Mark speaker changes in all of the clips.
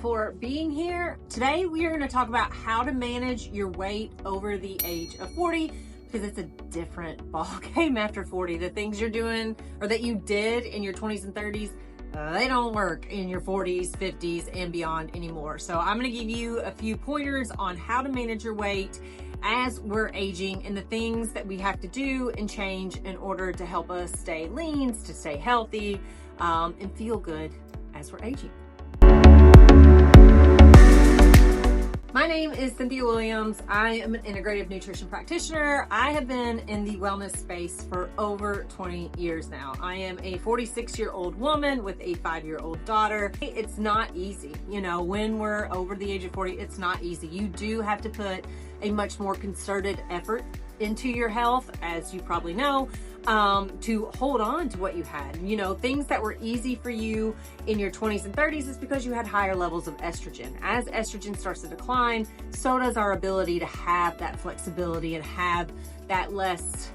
Speaker 1: for being here. Today we are going to talk about how to manage your weight over the age of 40, because it's a different ball game after 40. The things you're doing or that you did in your 20s and 30s, they don't work in your 40s, 50s, and beyond anymore. So I'm going to give you a few pointers on how to manage your weight as we're aging and the things that we have to do and change in order to help us stay lean, to stay healthy, and feel good as we're aging. My name is Cynthia Williams. I am an integrative nutrition practitioner. I have been in the wellness space for over 20 years now. I am a 46-year-old woman with a 5-year-old daughter. It's not easy. You know, when we're over the age of 40, it's not easy. You do have to put a much more concerted effort into your health, as you probably know, to hold on to what you had. You know, things that were easy for you in your 20s and 30s is because you had higher levels of estrogen. As estrogen starts to decline, so does our ability to have that flexibility and have that less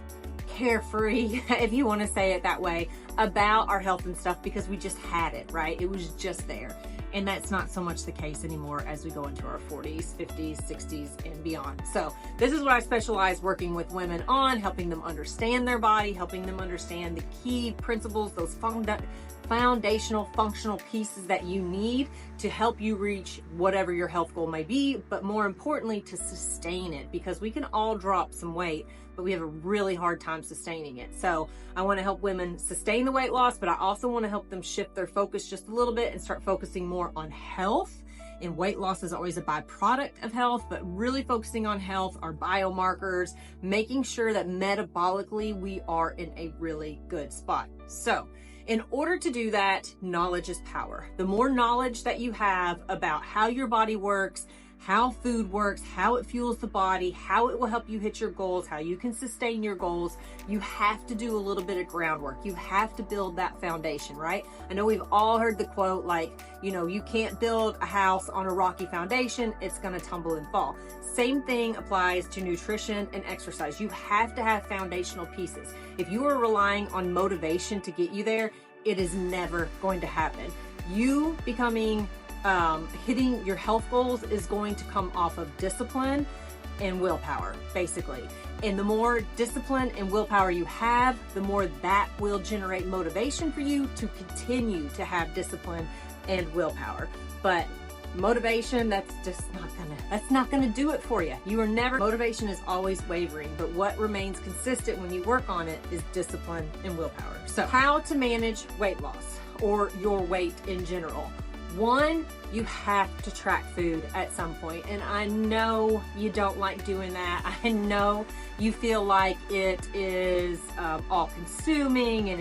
Speaker 1: carefree, if you want to say it that way, about our health and stuff, because we just had it, right? It was just there. And that's not so much the case anymore as we go into our 40s, 50s, 60s, and beyond. So this is what I specialize working with women on, helping them understand their body, helping them understand the key principles, those foundational functional pieces that you need to help you reach whatever your health goal may be, but more importantly, to sustain it, because we can all drop some weight, but we have a really hard time sustaining it. So I want to help women sustain the weight loss, but I also want to help them shift their focus just a little bit and start focusing more on health. And weight loss is always a byproduct of health, but really focusing on health, our biomarkers, making sure that metabolically we are in a really good spot. So in order to do that, knowledge is power. The more knowledge that you have about how your body works, how food works, how it fuels the body, how it will help you hit your goals, how you can sustain your goals, you have to do a little bit of groundwork. You have to build that foundation, right? I know we've all heard the quote, like, you know, you can't build a house on a rocky foundation, it's gonna tumble and fall. Same thing applies to nutrition and exercise. You have to have foundational pieces. If you are relying on motivation to get you there, it is never going to happen. You becoming hitting your health goals is going to come off of discipline and willpower, basically. And the more discipline and willpower you have, the more that will generate motivation for you to continue to have discipline and willpower. But motivation, that's not gonna do it for you. Motivation is always wavering, but what remains consistent when you work on it is discipline and willpower. So how to manage weight loss or your weight in general. One, you have to track food at some point. And I know you don't like doing that. I know you feel like it is all consuming and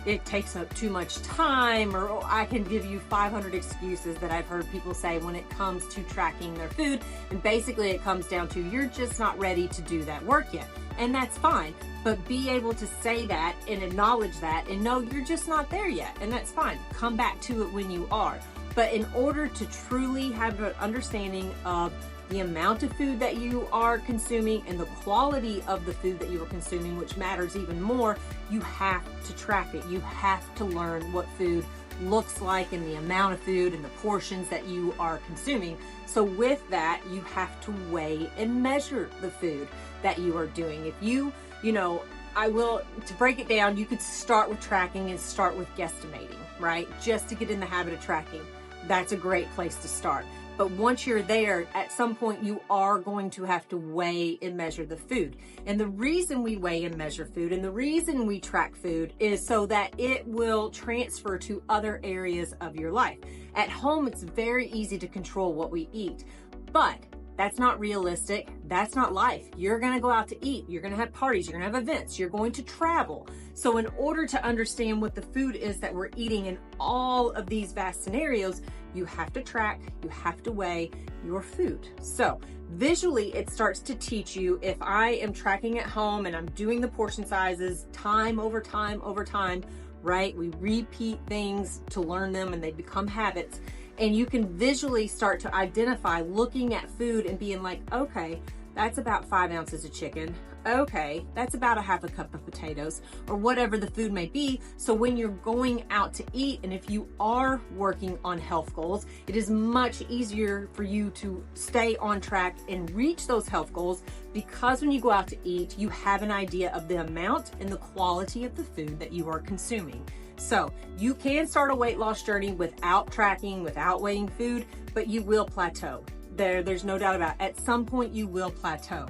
Speaker 1: it takes up too much time, or I can give you 500 excuses that I've heard people say when it comes to tracking their food. And basically it comes down to you're just not ready to do that work yet. And that's fine, but be able to say that and acknowledge that and know you're just not there yet. And that's fine. Come back to it when you are. But in order to truly have an understanding of the amount of food that you are consuming and the quality of the food that you are consuming, which matters even more, you have to track it. You have to learn what food looks like and the amount of food and the portions that you are consuming. So with that, you have to weigh and measure the food that you are doing. If you know, to break it down, you could start with tracking and start with guesstimating, right? Just to get in the habit of tracking. That's a great place to start. But once you're there, at some point you are going to have to weigh and measure the food. And the reason we weigh and measure food and the reason we track food is so that it will transfer to other areas of your life. At home, it's very easy to control what we eat, but that's not realistic. That's not life. You're going to go out to eat. You're going to have parties. You're going to have events. You're going to travel. So in order to understand what the food is that we're eating in all of these vast scenarios, you have to track, you have to weigh your food. So visually, it starts to teach you, if I am tracking at home and I'm doing the portion sizes time over time over time, right? We repeat things to learn them and they become habits. And you can visually start to identify looking at food and being like, okay, that's about 5 ounces of chicken. Okay, that's about a half a cup of potatoes or whatever the food may be. So when you're going out to eat, and if you are working on health goals, it is much easier for you to stay on track and reach those health goals, because when you go out to eat, you have an idea of the amount and the quality of the food that you are consuming. So you can start a weight loss journey without tracking, without weighing food, but you will plateau. There's no doubt about it. At some point you will plateau.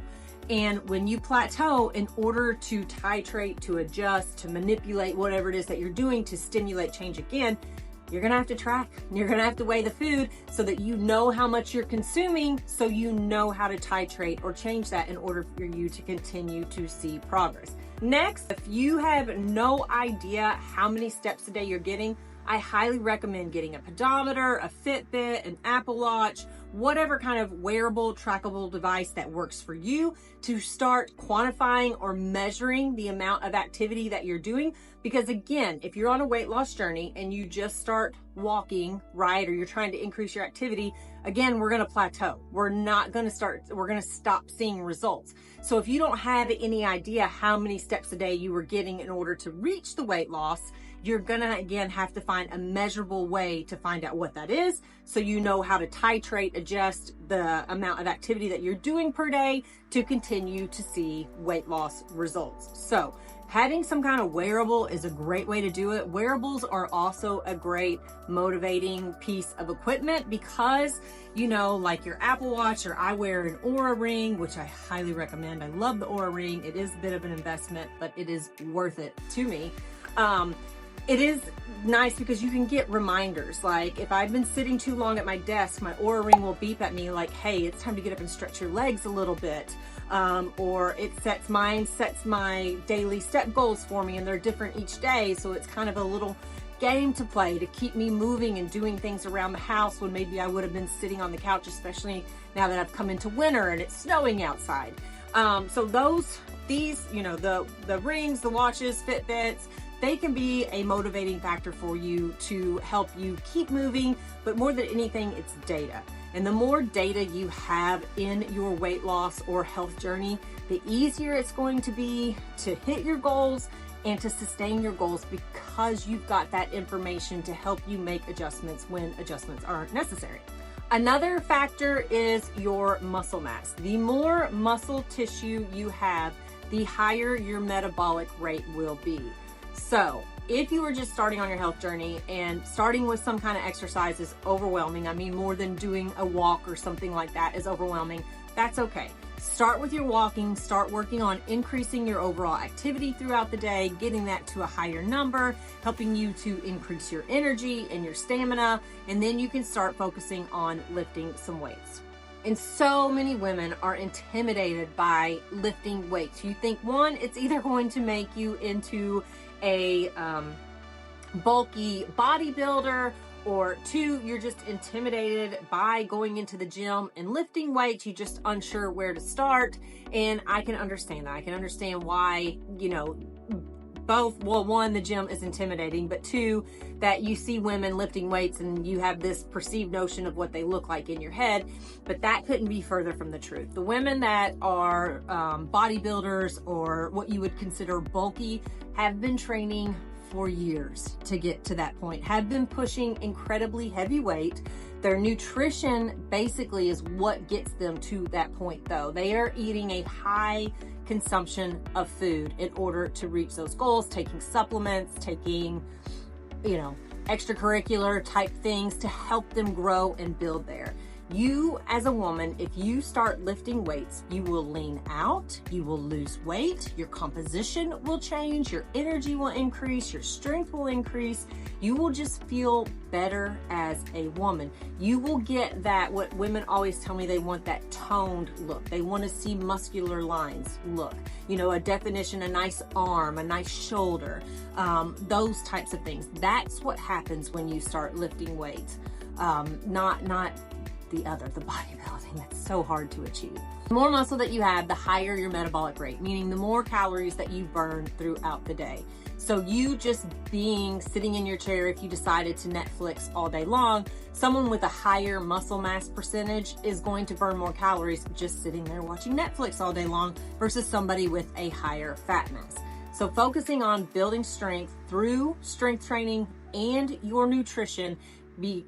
Speaker 1: And when you plateau, in order to titrate, to adjust, to manipulate whatever it is that you're doing to stimulate change again, you're gonna have to track. You're gonna have to weigh the food so that you know how much you're consuming, so you know how to titrate or change that in order for you to continue to see progress. Next, if you have no idea how many steps a day you're getting, I highly recommend getting a pedometer, a Fitbit, an Apple Watch, whatever kind of wearable, trackable device that works for you, to start quantifying or measuring the amount of activity that you're doing. Because again, if you're on a weight loss journey and you just start walking, right, or you're trying to increase your activity, again, we're going to plateau. We're going to stop seeing results. So if you don't have any idea how many steps a day you were getting in order to reach the weight loss, you're gonna again have to find a measurable way to find out what that is, so you know how to titrate, adjust the amount of activity that you're doing per day to continue to see weight loss results. So having some kind of wearable is a great way to do it. Wearables are also a great motivating piece of equipment, because, you know, like your Apple Watch, or I wear an Oura Ring, which I highly recommend. I love the Oura Ring. It is a bit of an investment, but it is worth it to me. It is nice because you can get reminders. Like if I've been sitting too long at my desk, my Oura Ring will beep at me like, hey, it's time to get up and stretch your legs a little bit. Or it sets my daily step goals for me, and they're different each day. So it's kind of a little game to play to keep me moving and doing things around the house when maybe I would have been sitting on the couch, especially now that I've come into winter and it's snowing outside. So these, you know, the rings, the watches, Fitbits, they can be a motivating factor for you to help you keep moving, but more than anything, it's data. And the more data you have in your weight loss or health journey, the easier it's going to be to hit your goals and to sustain your goals, because you've got that information to help you make adjustments when adjustments aren't necessary. Another factor is your muscle mass. The more muscle tissue you have, the higher your metabolic rate will be. So if you were just starting on your health journey and starting with some kind of exercise is overwhelming, I mean, more than doing a walk or something like that is overwhelming, that's okay. Start with your walking, start working on increasing your overall activity throughout the day, getting that to a higher number, helping you to increase your energy and your stamina, and then you can start focusing on lifting some weights. And so many women are intimidated by lifting weights. You think, one, it's either going to make you into a bulky bodybuilder, or two, you're just intimidated by going into the gym and lifting weights. You're just unsure where to start. And I can understand that. I can understand why, you know, both, well, one, the gym is intimidating, but two, that you see women lifting weights and you have this perceived notion of what they look like in your head, but that couldn't be further from the truth. The women that are bodybuilders, or what you would consider bulky, have been training for years to get to that point, have been pushing incredibly heavy weight. Their nutrition basically is what gets them to that point, though. They are eating a high consumption of food in order to reach those goals, taking supplements, taking, you know, extracurricular type things to help them grow and build there. You, as a woman, if you start lifting weights, you will lean out, you will lose weight, your composition will change, your energy will increase, your strength will increase. You will just feel better as a woman. You will get that, what women always tell me, they want that toned look. They want to see muscular lines look, you know, a definition, a nice arm, a nice shoulder, those types of things. That's what happens when you start lifting weights, not the bodybuilding. That's so hard to achieve. The more muscle that you have, the higher your metabolic rate, meaning the more calories that you burn throughout the day. So you just sitting in your chair, if you decided to Netflix all day long, someone with a higher muscle mass percentage is going to burn more calories just sitting there watching Netflix all day long versus somebody with a higher fat mass. So focusing on building strength through strength training and your nutrition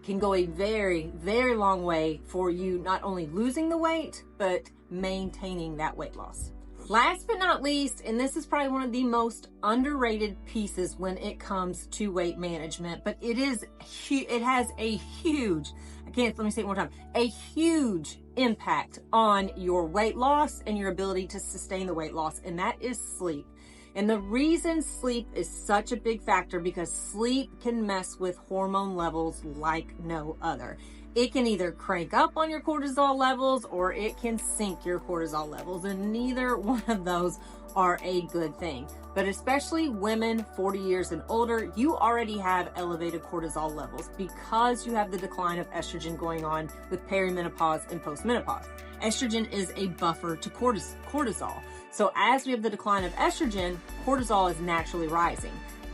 Speaker 1: can go a very, very long way for you not only losing the weight, but maintaining that weight loss. Last but not least, and this is probably one of the most underrated pieces when it comes to weight management, but it has a huge, let me say it one more time, a huge impact on your weight loss and your ability to sustain the weight loss, and that is sleep. And the reason sleep is such a big factor, because sleep can mess with hormone levels like no other. It can either crank up on your cortisol levels or it can sink your cortisol levels, and neither one of those are a good thing. But especially women 40 years and older, you already have elevated cortisol levels because you have the decline of estrogen going on with perimenopause and postmenopause. Estrogen is a buffer to cortisol. So as we have the decline of estrogen, cortisol is naturally rising.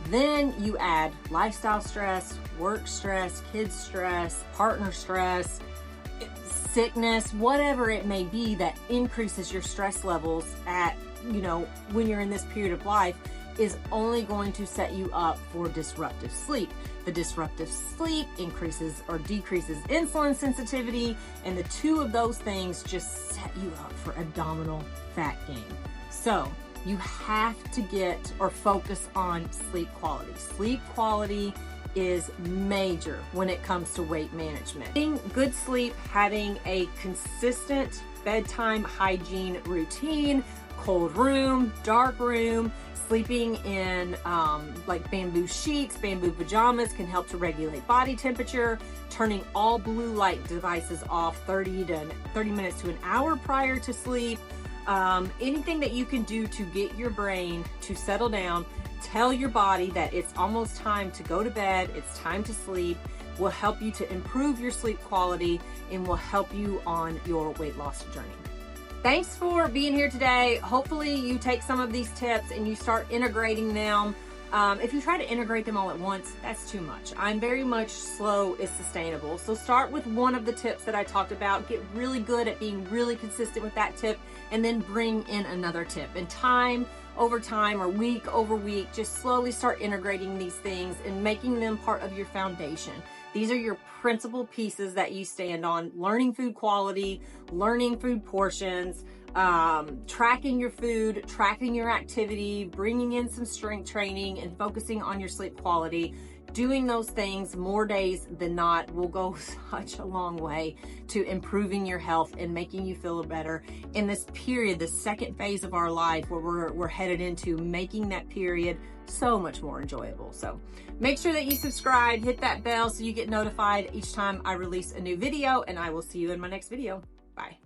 Speaker 1: Then you add lifestyle stress, work stress, kids stress, partner stress, sickness, whatever it may be that increases your stress levels at, when you're in this period of life, is only going to set you up for disruptive sleep. The disruptive sleep increases or decreases insulin sensitivity, and the two of those things just set you up for abdominal fat gain. So you have to focus on sleep quality. Sleep quality is major when it comes to weight management. Getting good sleep, having a consistent bedtime hygiene routine, cold room, dark room, sleeping in like bamboo sheets, bamboo pajamas can help to regulate body temperature, turning all blue light devices off 30 minutes to an hour prior to sleep. Anything that you can do to get your brain to settle down, tell your body that it's almost time to go to bed, it's time to sleep, will help you to improve your sleep quality and will help you on your weight loss journey. Thanks for being here today. Hopefully you take some of these tips and you start integrating them. If you try to integrate them all at once, that's too much. I'm very much slow is sustainable. So start with one of the tips that I talked about, get really good at being really consistent with that tip, and then bring in another tip. And time over time or week over week, just slowly start integrating these things and making them part of your foundation. These are your principal pieces that you stand on: learning food quality, learning food portions, tracking your food, tracking your activity, bringing in some strength training, and focusing on your sleep quality. Doing those things more days than not will go such a long way to improving your health and making you feel better in this period, the second phase of our life where we're headed into, making that period so much more enjoyable. So make sure that you subscribe, hit that bell so you get notified each time I release a new video, and I will see you in my next video. Bye.